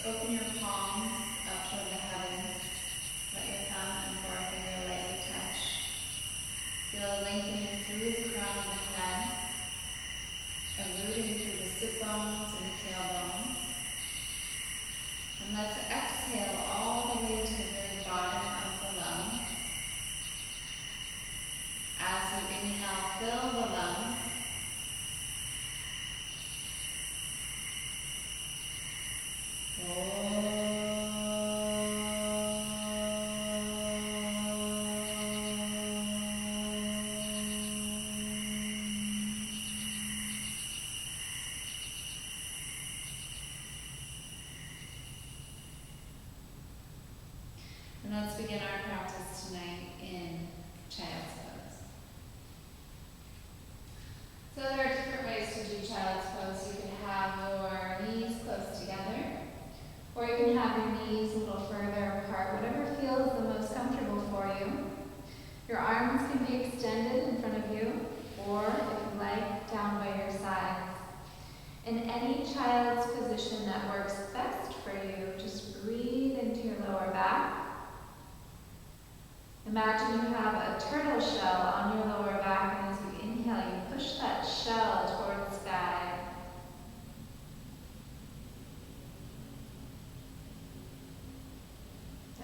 open your palms up toward the heavens. Let your thumb and forefinger lightly touch. Feel a lengthening through the crown of the head, a rooting through the sit bones and the tailbones. And let's exhale all the way to the very bottom of the lungs. As you inhale, fill the lungs. And let's begin our practice tonight in Child's Pose. So there are different ways to do Child's Pose. You can have your knees close together, or you can have your knees a little further apart, whatever feels the most comfortable for you. Your arms can be extended in front of you, or if you like, down by your sides. In any child's position that works best for you, just breathe into your lower back. Imagine you have a turtle shell on your lower back, and as you inhale, you push that shell toward the sky.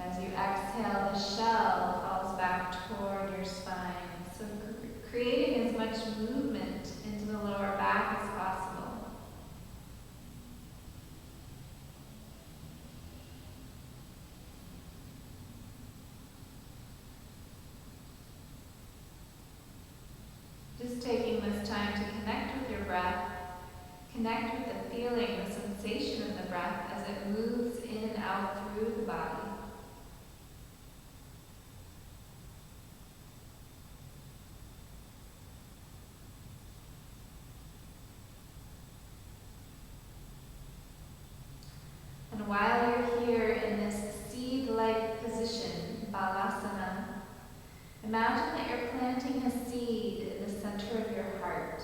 As you exhale, the shell falls back toward your spine. So creating as much movement into the lower back as possible. Just taking this time to connect with your breath, connect with the feeling, the sensation of the breath as it moves in and out through the body. And while you're here in this seed-like position, Balasana, imagine that you're planting a seed in the center of your heart.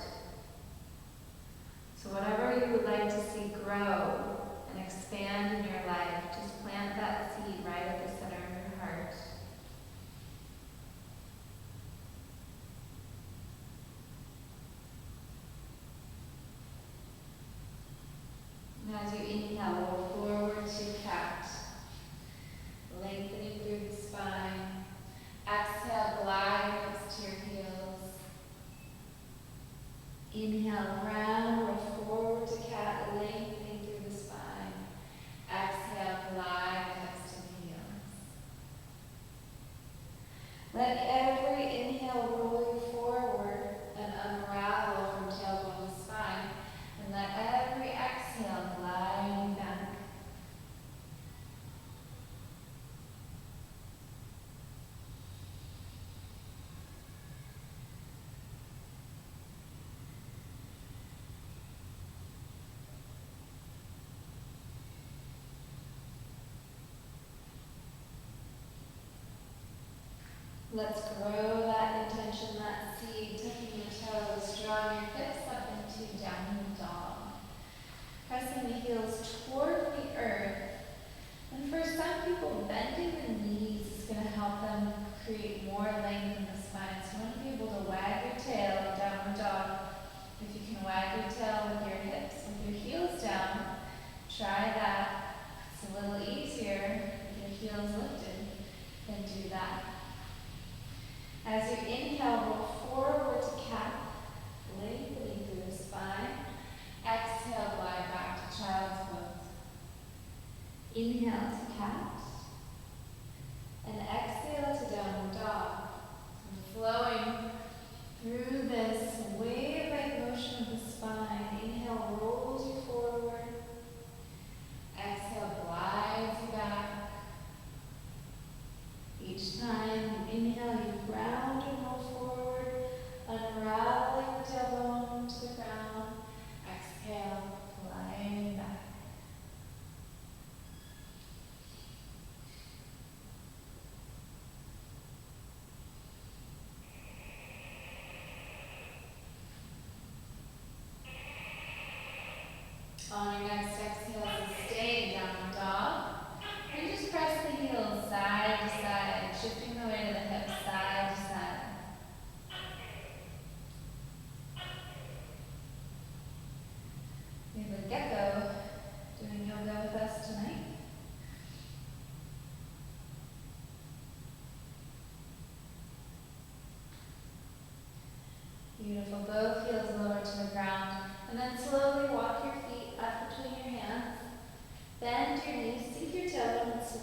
So whatever you would like to see grow and expand in your life, just plant that seed right at the center of your heart. And as you inhale, roll forward to cat, lengthening through the spine. Exhale, glide hips to your heels. Inhale, round, roll forward to cat, lengthening through the spine. Exhale, glide hips to the heels. Let every inhale roll you forward and unravel from tailbone to spine. And let every exhale glide you back. Let's grow that intention, that seed, tucking the toes, drawing your hips up into downward dog. Pressing the heels toward the earth. And for some people, bending the knees is going to help them create more length in the spine. So you want to be able to wag your tail in downward dog. If you can wag your tail with your hips, with your heels down, try that. It's a little easier with your heels lifted than do that. As you inhale, roll forward to cat, lengthening through the spine. Exhale, glide back to child's pose. Inhale to cat. And exhale to downward dog. And flowing through this wave-like motion of the spine. Inhale rolls you forward. Exhale glides you back. Each time you inhale, you ground and roll forward, unraveling the tailbone to the ground. Exhale, gliding back. On your next exhale, sustain downward dog.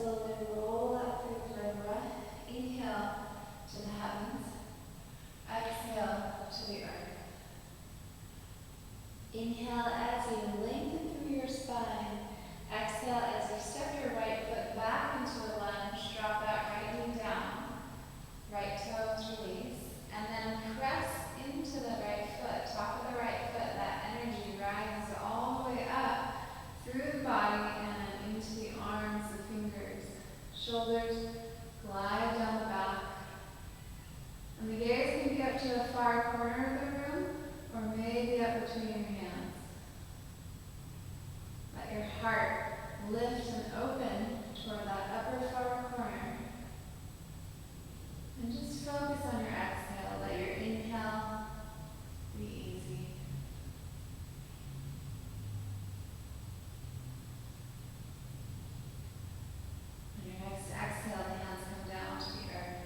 slowly roll out through the vertebra. Inhale to the heavens. Exhale to the earth. Inhale as you lengthen through your spine. Exhale as you step your right foot back into a lunge. Drop that right knee down. Right toes release. And then press into the right foot, top of the right foot. That energy rises all the way up through the body and into the arms, the fingers, shoulders. Glide down the back. And the gaze can be up to the far corner of the room, or maybe up between your hands. Let your heart lift and open toward that upper far corner. And just focus on your exhale. Let your inhale be easy. On your next exhale, the hands come down to the earth.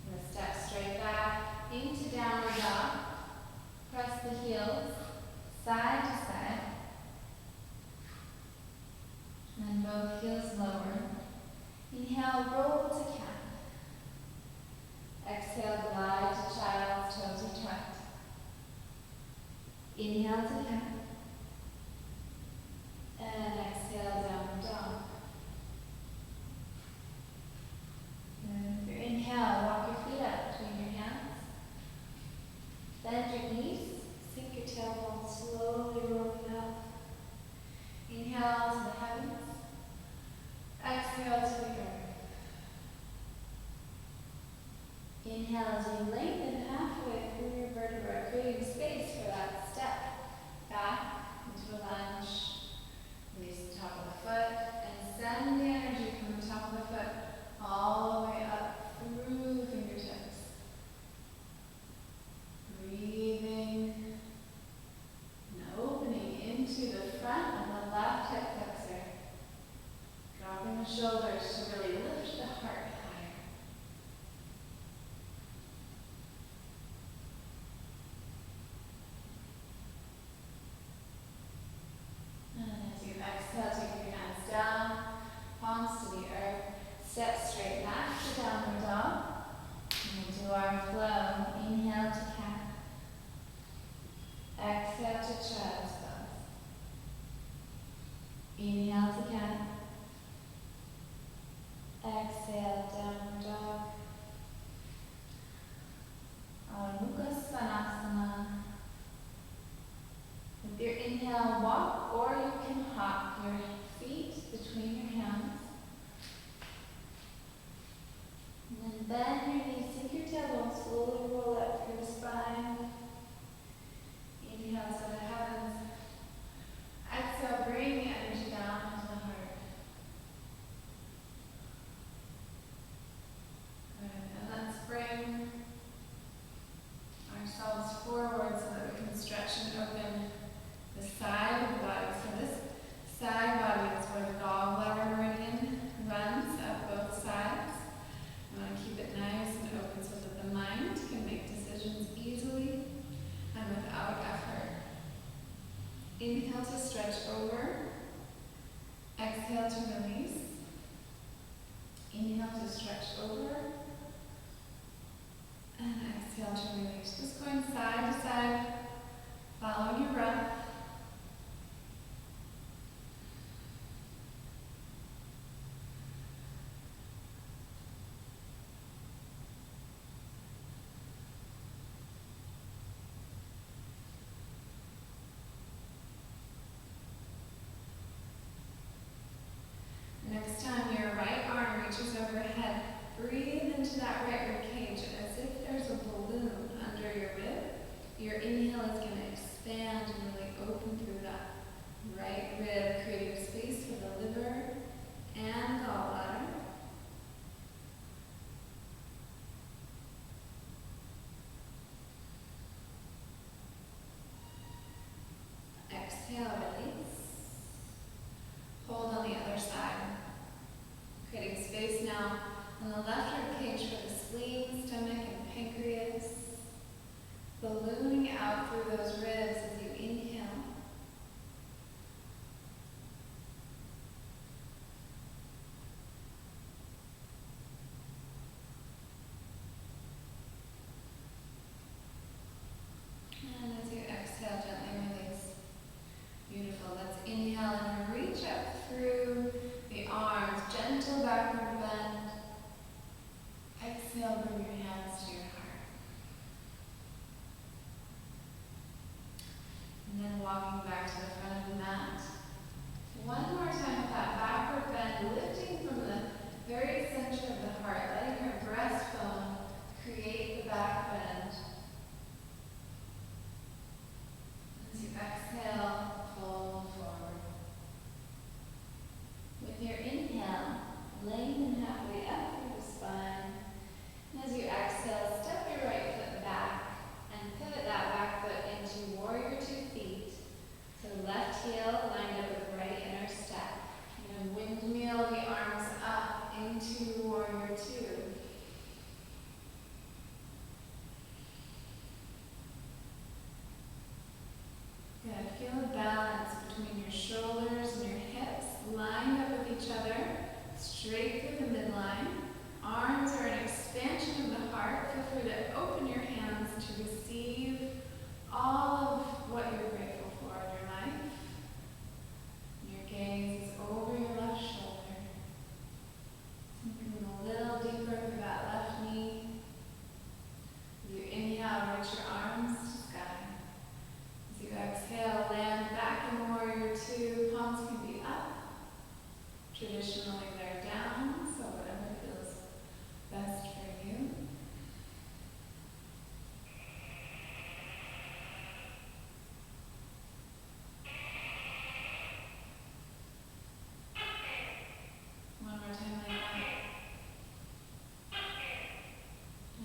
And the step straight back into downward dog. Press the heels side to side. And then both heels lower. Inhale, roll to cat. Exhale, glide to child's toes are tucked. Inhale to cat. And exhale, downward dog. And with your inhale, walk your feet up between your hands. Bend your knees. Sink your tailbone slowly rolling up. Inhale to the heavens. Exhale to the earth. Inhale as you lengthen halfway through your vertebra, creating space for that step back into a lunge. Release the top of the foot and send the energy from the top of the foot all the way up through the fingertips. Breathing and opening into the front of the left hip flexor. Dropping the shoulders to really lift the heart higher. And as you exhale, take your hands down, palms to the earth. Step straight back to downward dog. And we'll do our flow. Inhale to cat. Exhale to child's pose. Inhale to cat. Exhale, downward dog. Mukha Svanasana. With your inhale, walk, or you can hop your feet between your hands. And then bend your knees, sink your tailbone, slowly roll up through the spine. Inhale to the heavens. Exhale, bring the energy down into the heart. Good. And let's bring ourselves forward so that we can stretch and open the side of the body. So this side body is where the gallbladder meridian runs up both sides. You want to keep it nice and open so that the mind can make decisions easily and without effort. Inhale to stretch over. Exhale to release. Inhale to stretch over. And exhale to release. Just going side to side, following your breath. Next time your right arm reaches overhead, breathe into that right rib cage as if there's a balloon under your rib. Your inhale is going to expand and really open through that right rib, creating space for the liver and gallbladder. Exhale, release. Hold on the other side. Creating space now on the left rib cage for the spleen, stomach, and pancreas. Ballooning out through those ribs as you inhale. exhale, bring your hands to your heart. And then walking back to the front of the mat. One more time with that backward bend, lifting from the very center of the heart, letting your breastbone create the back bend. As you exhale, fold forward. With your inhale, lengthen halfway up through the spine. And as you exhale, step your right foot back and pivot that back foot into warrior 2 feet. So left heel lined up with right inner step. And windmill the arms up into warrior 2. Good. Feel a balance between your shoulders and your hips lined up with each other, straight through the midline. Arms are an expansion of the heart. Feel free to open your hands to receive all of what you're grateful for in your life. Your gaze is over your left shoulder. Sinking a little deeper through that left knee. As you inhale, reach your arms to sky. As you exhale, land back in warrior 2. Palms can be up. Traditionally, they're down, so whatever feels best for you. One more time like that.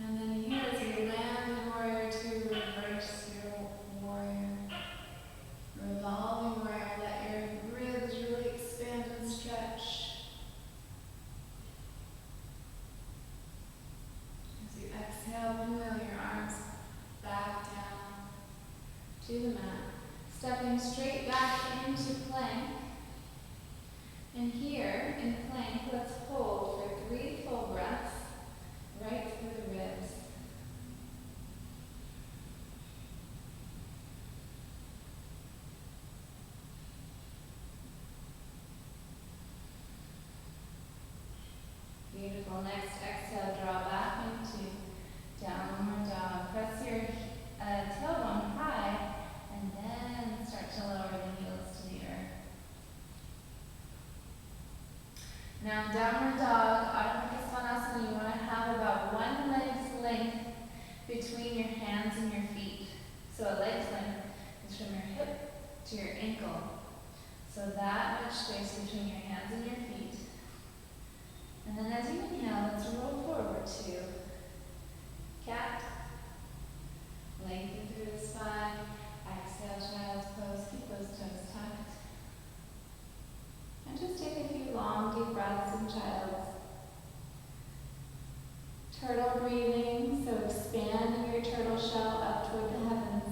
And then here, as you land in warrior 2, reverse your warrior. Revolving warrior, let your ribs really expand and stretch. As you exhale, wheel your arms back down to the mat. Stepping straight back into plank. And here, in plank, let's hold for 3 full breaths, right through the ribs. Beautiful. Next exhale, draw back into downward dog. Press your tailbone high, and then start to lower the heels to the earth. Now, downward dog, Adho Svanasana, you want to have about 1 leg's length between your hands and your feet. So a leg's length is from your hip to your ankle. So that much space between your hands and your feet. And then as you inhale, let's roll forward to cat. Lengthen through the spine. Exhale, child's pose. Keep those toes tucked. And just take a few long, deep breaths in child's. Turtle breathing, so expanding your turtle shell up toward the heavens.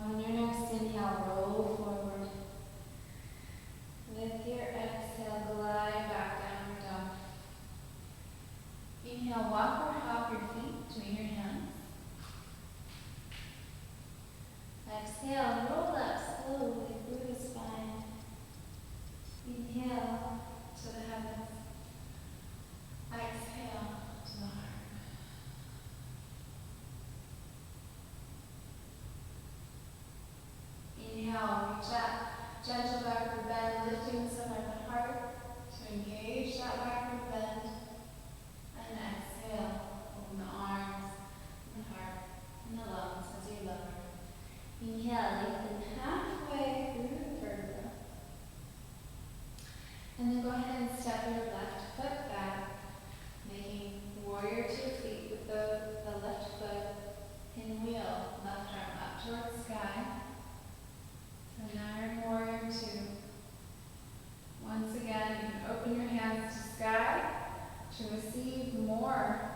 On your next inhale, roll forward. With your exhale, glide back downward dog. Inhale, walk or hop your feet between your hands. Exhale, roll up slowly through the spine. Inhale to the heavens. Exhale to the heart. Inhale, reach up, gentle backward bend, lifting the center of the heart to engage that backward bend. And exhale, open the arms, the heart, and the lungs as you lower. Inhale, lengthen halfway through the vertebra. And then go ahead and step your left foot back, making warrior 2 feet with the left foot pinwheel, left arm up towards sky. So now you're in warrior 2. Once again, you can open your hands to sky to receive more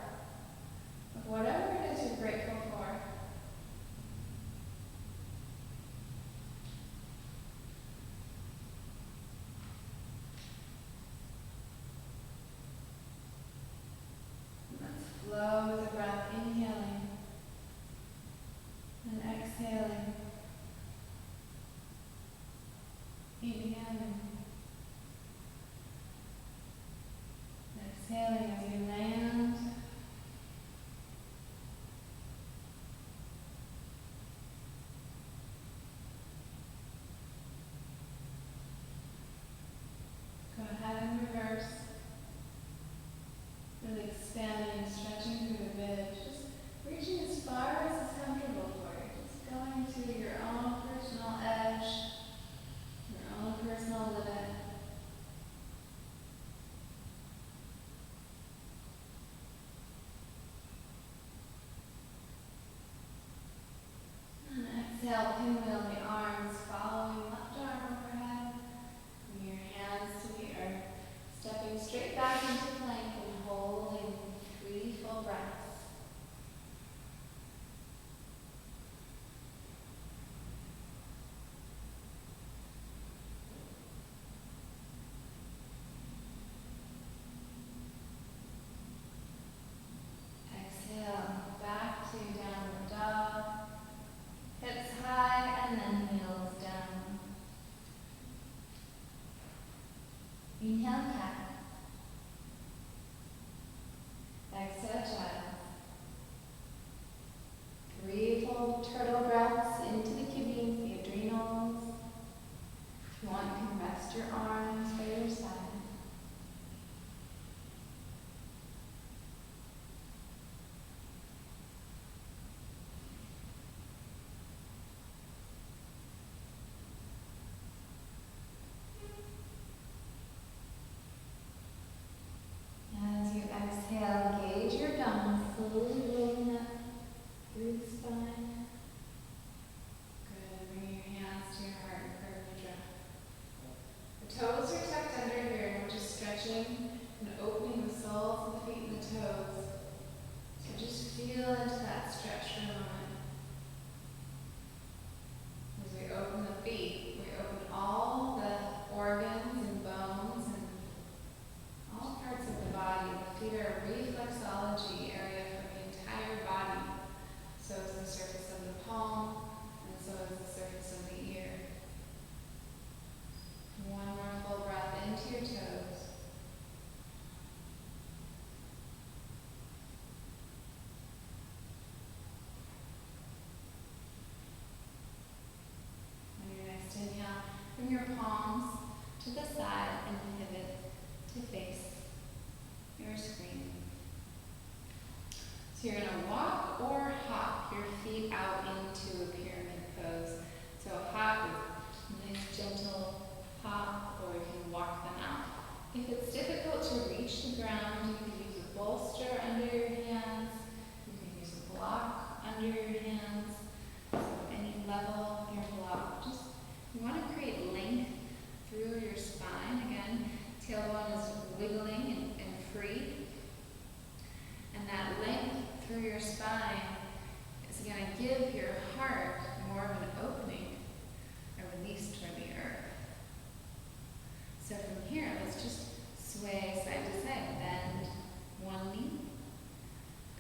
of whatever it is you're grateful for. And let's Exhaling as you land. Go ahead and reverse. Really expanding, stretching through the ribs. Just reaching as far as is comfortable for you. Just going to your own personal edge, your own personal limit. And exhale, pinwheel the arms, following left arm overhead. Bring your hands to the earth. Stepping straight back into plank and holding 3 full breaths. Exhale, back to downward dog. Hips high and then heels down. Inhale, cat. Exhale, child. 3 full turtle breaths into the kidneys, the adrenals. If you want, you can rest your arms by your side. As you exhale, gauge your abdomen, slowly rolling up through the spine. Good. Bring your hands to your heart and curve your jaw. The toes are tucked under here, and we're just stretching and opening the soles of the feet and the toes. So just feel into that stretch for a moment. As we open the feet, we open all the organs and bones and all parts of the body. The feet are a reflexology area for the entire body. So is the surface of the palm, and so is the surface of the ear. 1 more full breath into your toes. On your next inhale, bring your palms to the side and pivot to face your screen. So you're going to walk or hop your feet out into a pyramid pose. So hop is a nice gentle hop, or you can walk them out. If it's difficult to reach the ground, you can use a bolster under your hands. You can use a block under your hands. So any level your block. Just you want to create length through your spine. Again, tailbone is wiggling and free. And that length through your spine is going to give your heart more of an opening, a release toward the earth. So from here, let's just sway side to side. Bend one knee,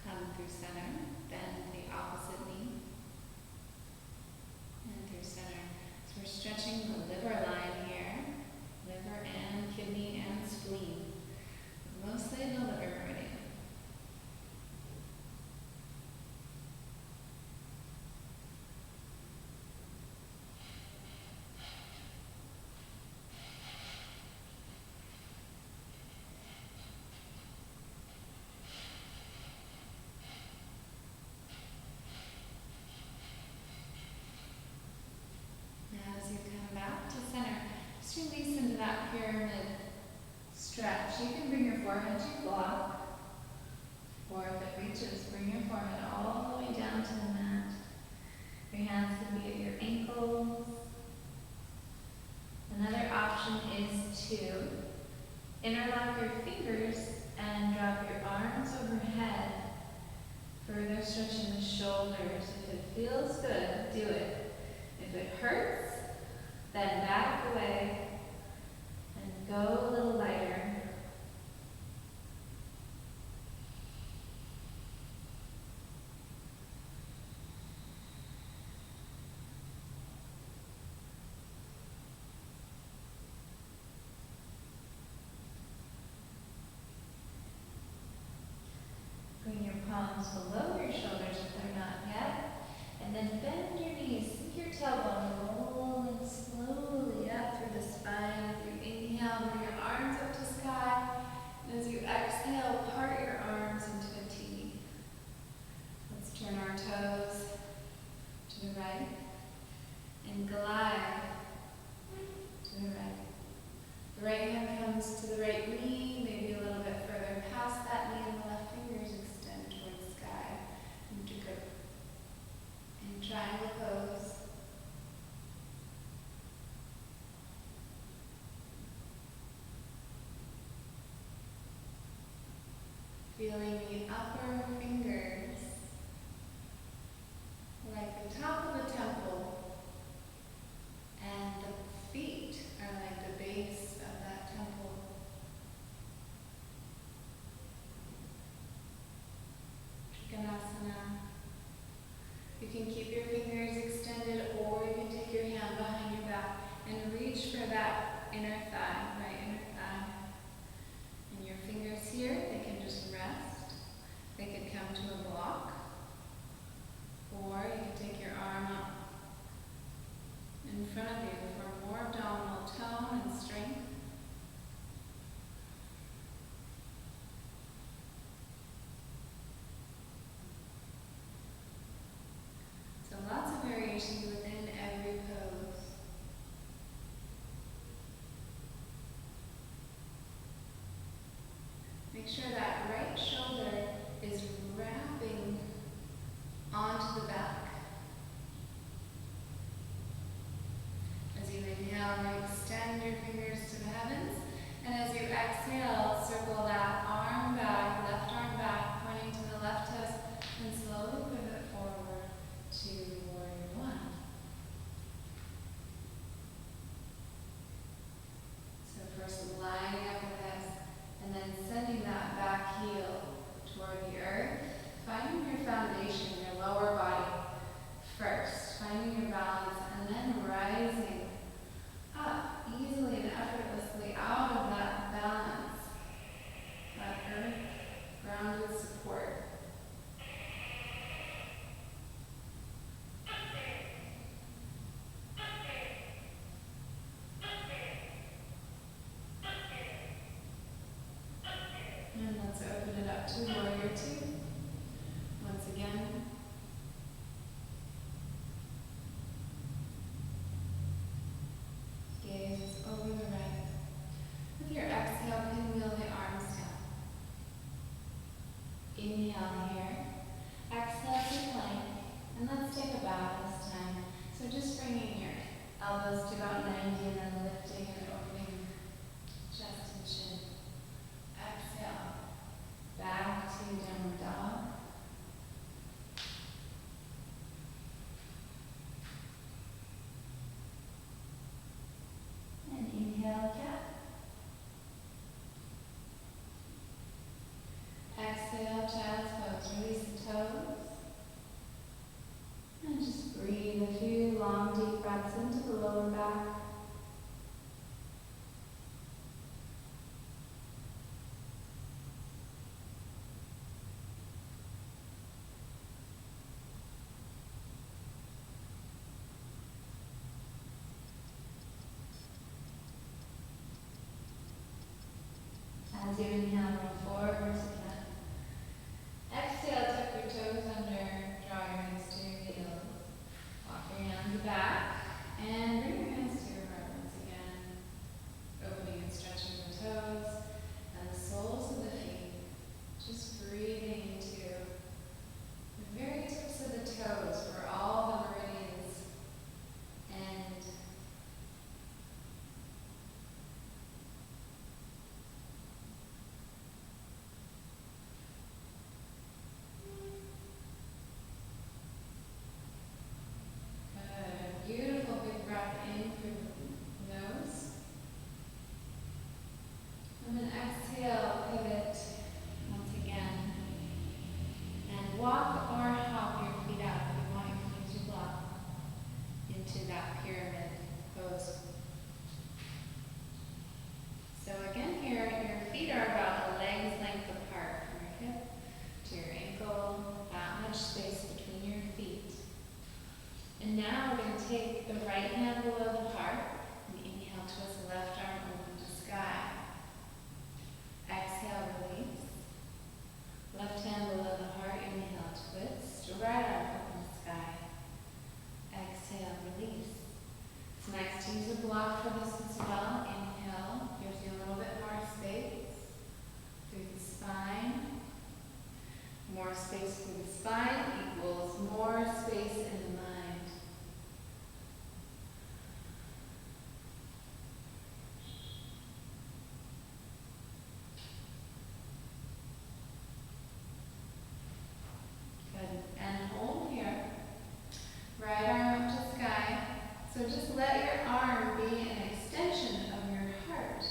come through center, bend the opposite knee, and through center. So we're stretching the liver line here, liver and kidney and spleen, mostly the liver meridian. As you come back to center, just release into that pyramid stretch. You can bring your forehead to your block, or if it reaches, bring your forehead all the way down to the mat. Your hands can be at your ankles. Another option is to interlock your fingers and drop your arms overhead, further stretching the shoulders. If it feels good, do it. If it hurts, then back away and go a little lighter. palms below your shoulders if they're not yet. And then bend your knees, sink your tailbone, rolling slowly up through the spine. As you inhale, bring your arms up to sky. And as you exhale, part your arms into a T. Let's turn our toes to the right and glide to the right. The right hand comes to the right knee, maybe a little bit further past that knee, and the left fingers extend towards the sky. Mudra. And triangle pose. Feeling the upper fingers like the top of a temple, and the feet are like the base of that temple. Trikonasana. You can keep your fingers extended, or you can take your hand behind your back and reach for that inner thigh, right inner thigh. And your fingers here, they can just rest. They could come to a block, or you can take your arm up in front of you for more abdominal tone and strength. So lots of variations within every pose. Make sure that right shoulder is wrapping onto the back. As you inhale, extend your fingers to the heavens. And as you exhale, circle that arm back, left arm back, pointing to the left toes, and slowly pivot forward to warrior one. So first lining up with this, and then sending that back heel toward the earth, finding your foundation, your lower body first, finding your balance, and then rising up easily and effortlessly out of that balance, that earth grounded support. And let's open it up to warrior two. Once again. Gaze over the right. With your exhale, pinwheel the arms down. Inhale here. Exhale to plank. And let's take a bow this time. So just bringing your elbows to about 90 and then lifting and opening chest and chin. Exhale. Back to downward dog. And inhale, cat. Exhale, child's pose. Release the toes. And just breathe a few long, deep breaths into the lower back. As you inhale, roll forward to cat. Exhale, tuck your toes under, draw your hands to your heels. Walk your hands back, and bring your hands to your heart once again. Opening and stretching the toes, and the soles of the feet. Just breathing into the very tips of the toes where all the meridians end. And now we're going to take the right hand below the heart and inhale, twist the left arm open to sky. Exhale, release. Left hand below the heart, inhale, twist. Right arm open to sky. Exhale, release. It's nice to use a block for this as well. Inhale, gives you a little bit more space through the spine. More space through the spine equals more space in the mind. Good. And hold here. Right arm up to sky. So just let your arm be an extension of your heart.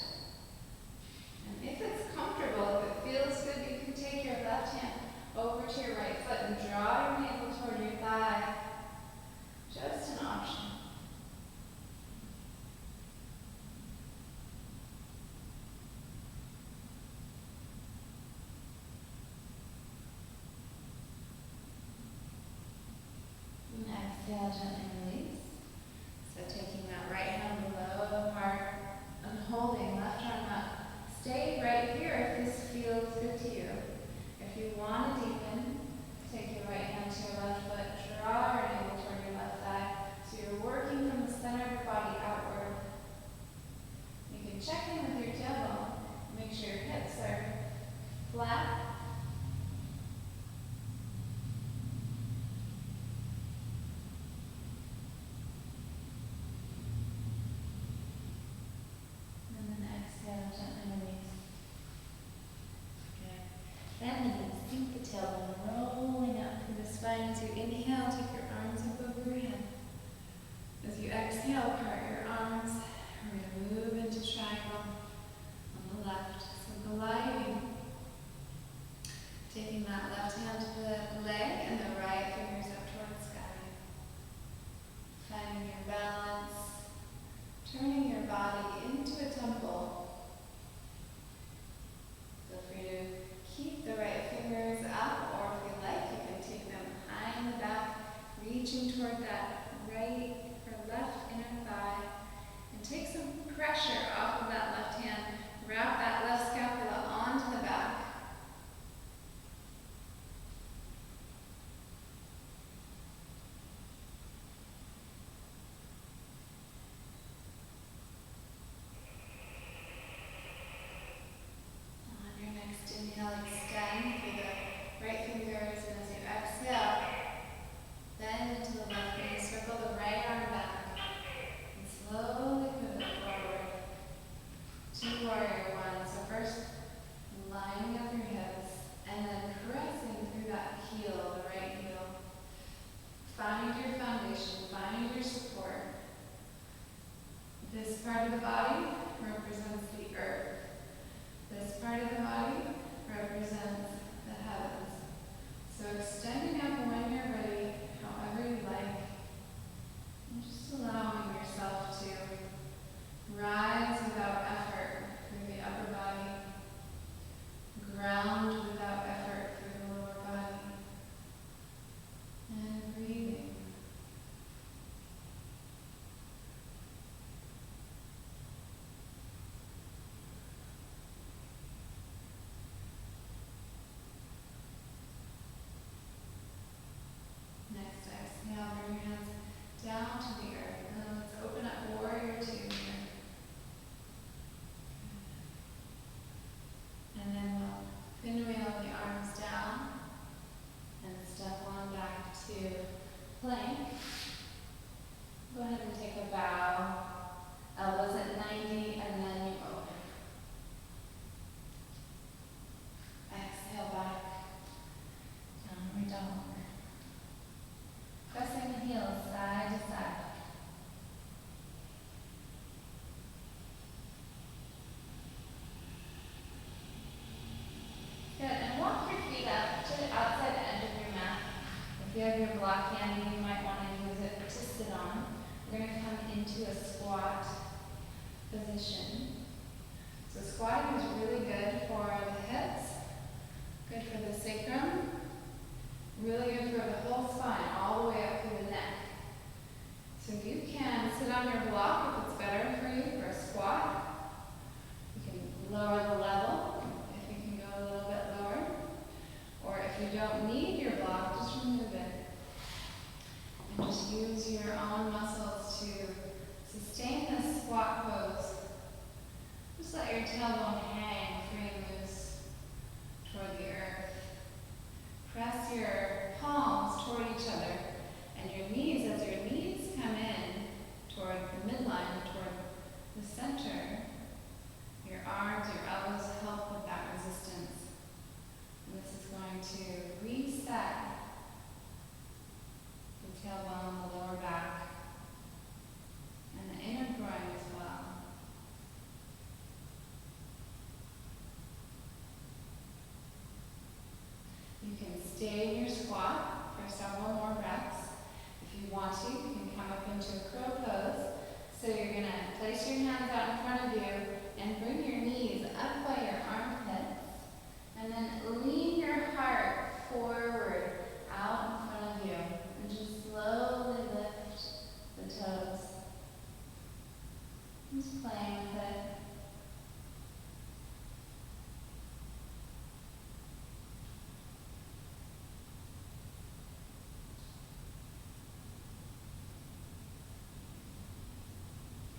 And if it's comfortable, if it feels good, you can take your left hand over to your right foot and draw your navel toward your thigh. Just an option. And exhale, gently release. So taking that right hand below the heart and holding left arm up. Stay right here if this feels good to you. If you want to deepen, take your right hand to your left foot, draw your navel toward your left thigh. So you're working from the center of your body outward. You can check in with your tailbone. Make sure your hips are flat. And then exhale, gently release. Good. Then you can sink the tailbone, rolling up through the spine. As you inhale, take your arms up over your head. As you exhale, part your arms. We're going to move into triangle on the left. So gliding. Taking that left hand to the leg and the right fingers up towards the sky. Finding your balance. Turning your body into a temple. Feel free to keep the right fingers up, or if you like, you can take them high in the back, reaching toward that right or left inner thigh, and take some pressure off of that left hand. Wrap that left scapula onto the back. On your next inhale, extend through the right fingers, and as you exhale, bend into the left knee, circle the right arm back, and slowly pivot forward to warrior one. So first, lining up your hips, and then pressing through that heel, the right heel. Find your foundation, find your support. This part of the body represents the earth. This part of the body represents the heavens. So extending up when you're ready, however you like, and just allowing yourself to rise without effort through the upper body, ground without effort through the lower body, and breathing. Next, exhale, bring your hands down to the earth. And then let's open up warrior two here. And then we'll pinwheel the arms down and step on back to plank. Go ahead and take a bow. Elbows at 90, and then you open. Exhale back. Downward dog. Pressing the heels side to side. Good, and walk your feet up to the outside edge of your mat. If you have your block handy, you might want to use it to sit on. We're going to come into a squat position. So squatting is really good for the hips, good for the sacrum, really good for the whole spine, all the way up through the neck. if you don't need your block, just remove it. And just use your own muscles to sustain this squat pose. Just let your tailbone hang free and loose toward the earth. Press your palms toward each other and your knees, as your knees come in toward the midline, toward the center, your arms, your elbows help with that resistance. And this is going to reset the tailbone, the lower back, and the inner groin as well. You can stay in your squat for several more breaths. If you want to, you can come up into a crow pose. So you're going to place your hands out in front of you and bring your knees up by your armpits. And then lean your heart forward out in front of you. And just slowly lift the toes. Just playing with it.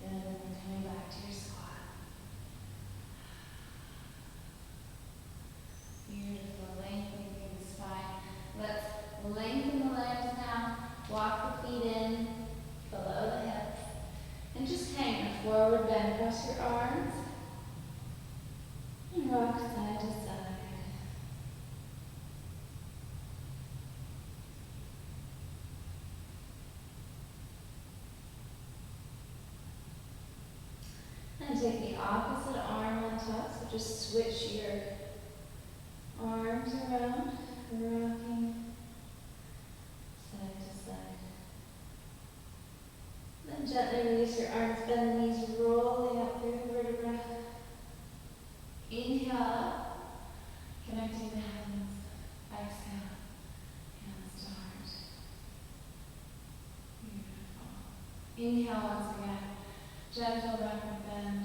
Good, and then coming back to your squat. Beautiful, lengthening through the spine. Let's lengthen the legs now. Walk the feet in below the hips. And just hang a forward bend across your arms. And rock side to side. And take the opposite arm on top, so just switch your arms around, rocking side to side. Then gently release your arms, bend the knees, rolling up through the vertebra. Inhale up, connecting the hands. Exhale, hands to heart. Beautiful. Inhale once again. Gentle backward bend.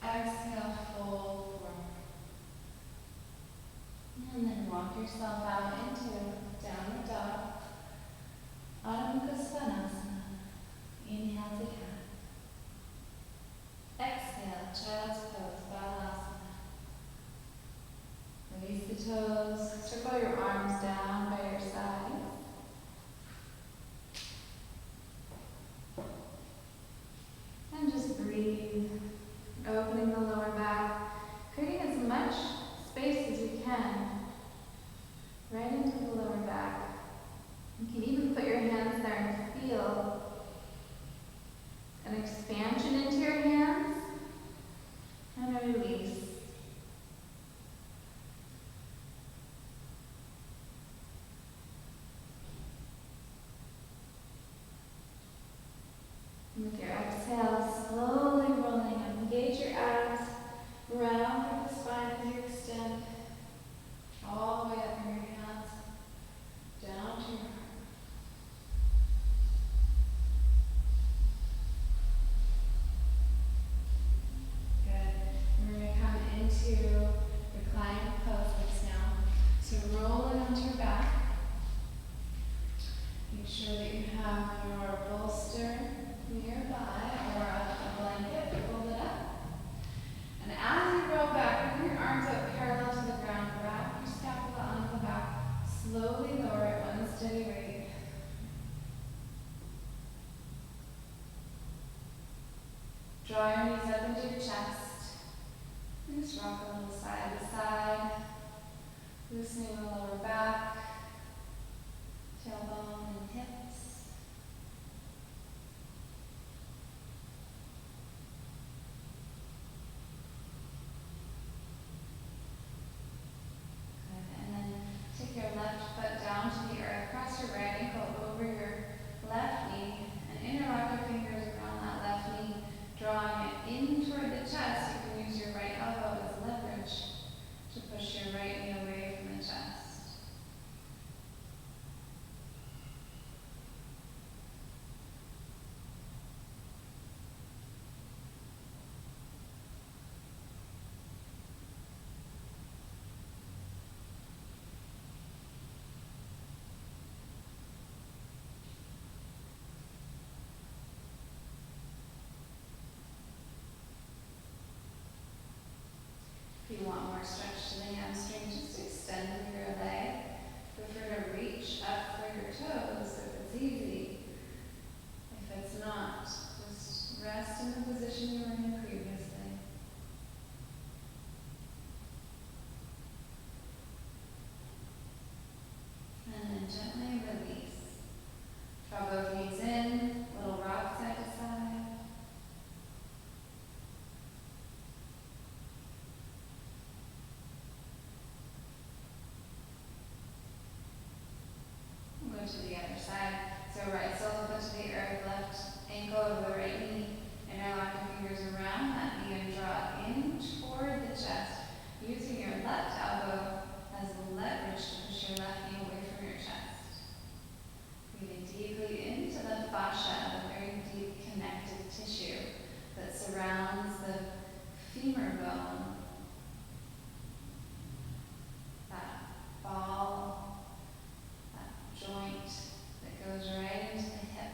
Exhale, fold forward. And then walk yourself out into downward dog. Adho Mukha Svanasana. Inhale to cat. Exhale, child's pose, Balasana. Release the toes. Circle your arms down by your sides. And just breathe, opening the lower back, creating as much space as you can, right into the lower back. You can even put your hands there and feel an expansion into your hands and a release. With your exhale, slowly rolling up. Engage your abs, round through the spine as you extend, all the way up through your hands, down to your heart. Good. We're going to come into reclining poses now. So rolling onto your back. Make sure that you have your bolster nearby or a blanket, fold it up. And as you roll back, bring your arms up parallel to the ground, wrap your scapula onto the back, slowly lower at one steady rate. Draw your knees up into your chest. And just rock a little side to side, loosening the lower back, tailbone and hips. Take your left foot down to the earth, cross your right ankle over your left knee, and interlock your fingers around that left knee, drawing it in toward the chest. You can use your right elbow as leverage to push your right knee away from the chest. to the other side. So right sole foot to the earth, left ankle over the right knee. Interlock your fingers around that knee and draw in toward the chest, using your left elbow as leverage to push your left knee away from your chest. Breathing deeply into the fascia, the very deep connective tissue that surrounds the femur bone, that ball, that joint that goes right into the hip.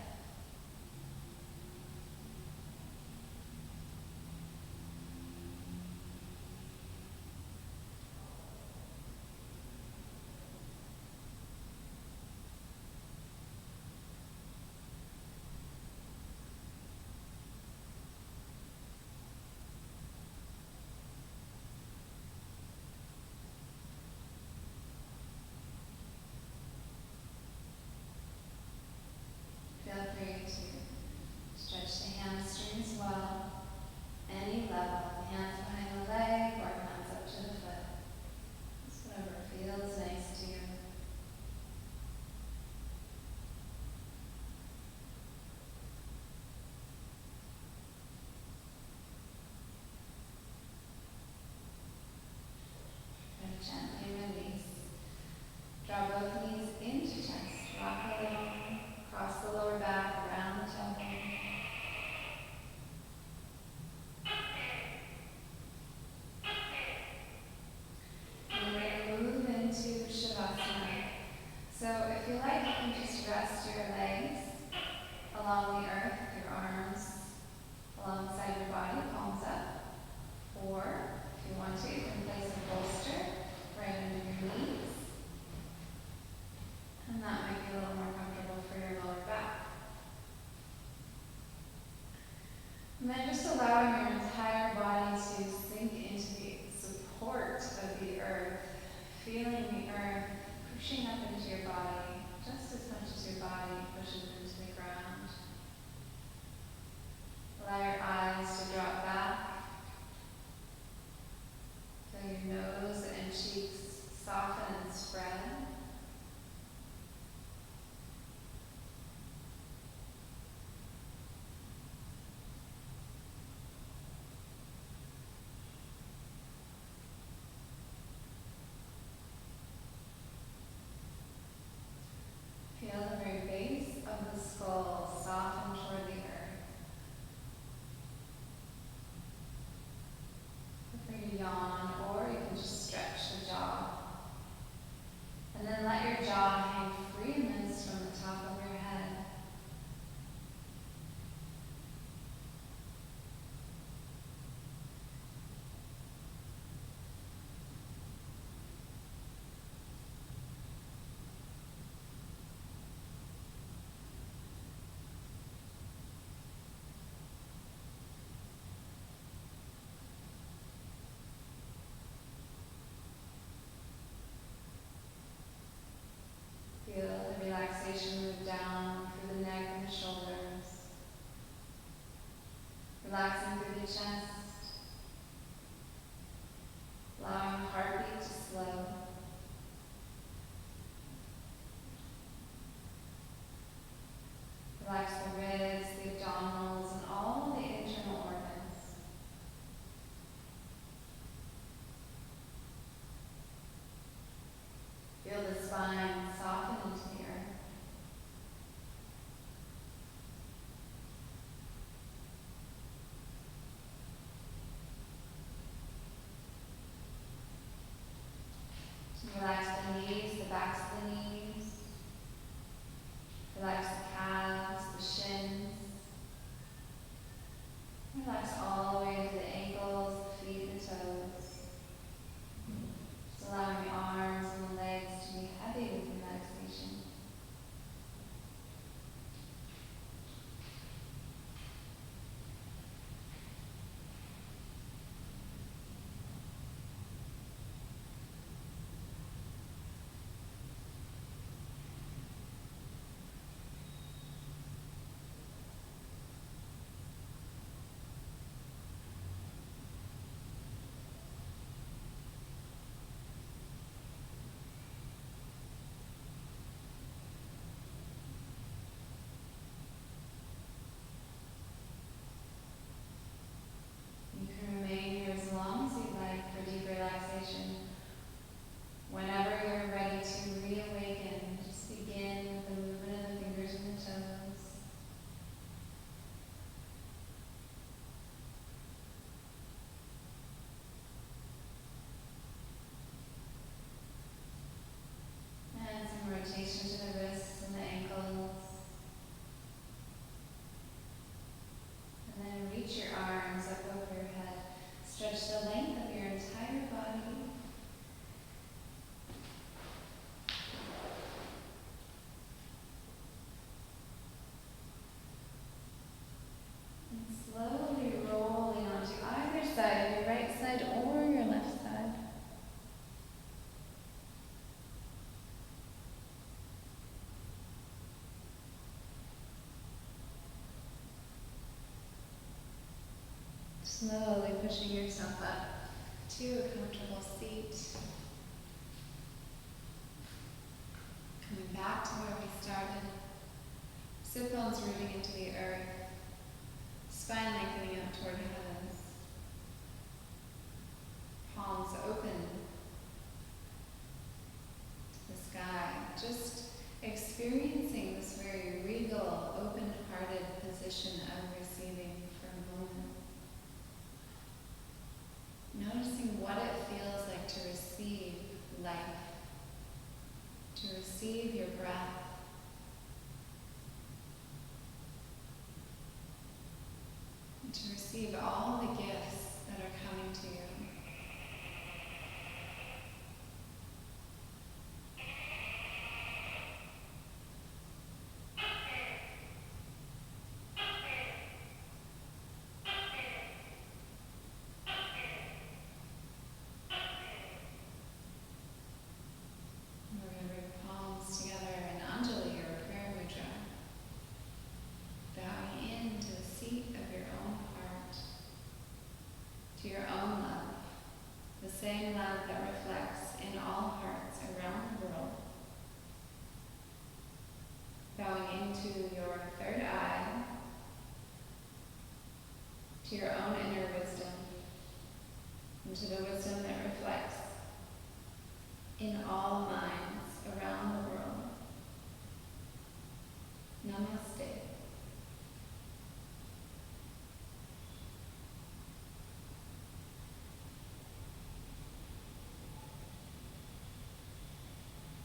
Feel free to stretch the hamstring as well. Any level, hands behind the leg or hands up to the foot. Just whatever feels nice to you. And gently release. Draw both knees into chest. Rock a little. Cross the lower back around the tailbone. And we're going to move into Shavasana. So if you like, you can just rest your legs along the earth, your arms alongside your body, palms up. Or if you want to, you can place a bolster right under your knees. And that might be a little more comfortable for your lower back. And then just allowing your entire body to sink into the support of the earth, feeling the earth pushing up into your body just as much as your body pushes into the ground. Allow your eyes to drop back. Feel your nose and cheeks soften and spread. Feel the very base of the skull soften toward the earth. Feel free to yawn, or you can just stretch the jaw. And then let your jaw hang free and loose from the top of your head. Feel the relaxation move down through the neck and the shoulders. Relaxing through the chest. Allowing the heartbeat to slow. Relax the ribs, the abdominals, and all the internal organs. Feel the spine soften into the earth. Relax the knees, the backs of the knees. Relax the calves, the shins. Relax all the way into the ankles, the feet, the toes. Just allowing the arms and the legs to be heavy with relaxation. Slowly pushing yourself up to a comfortable seat. Coming back to where we started. Sit bones rooting into the earth. Spine lengthening up toward heavens. Palms open to the sky. Just experiencing this very regal, open-hearted position of receiving for a moment. Noticing what it feels like to receive life, to receive your breath, and to receive all the gifts that are coming to you. We're going to bring palms together in Anjali or prayer mudra, bowing into the seat of your own heart, to your own love, the same love that reflects in all hearts around the world. Bowing into your third eye, to your own inner wisdom, and to the wisdom that reflects in all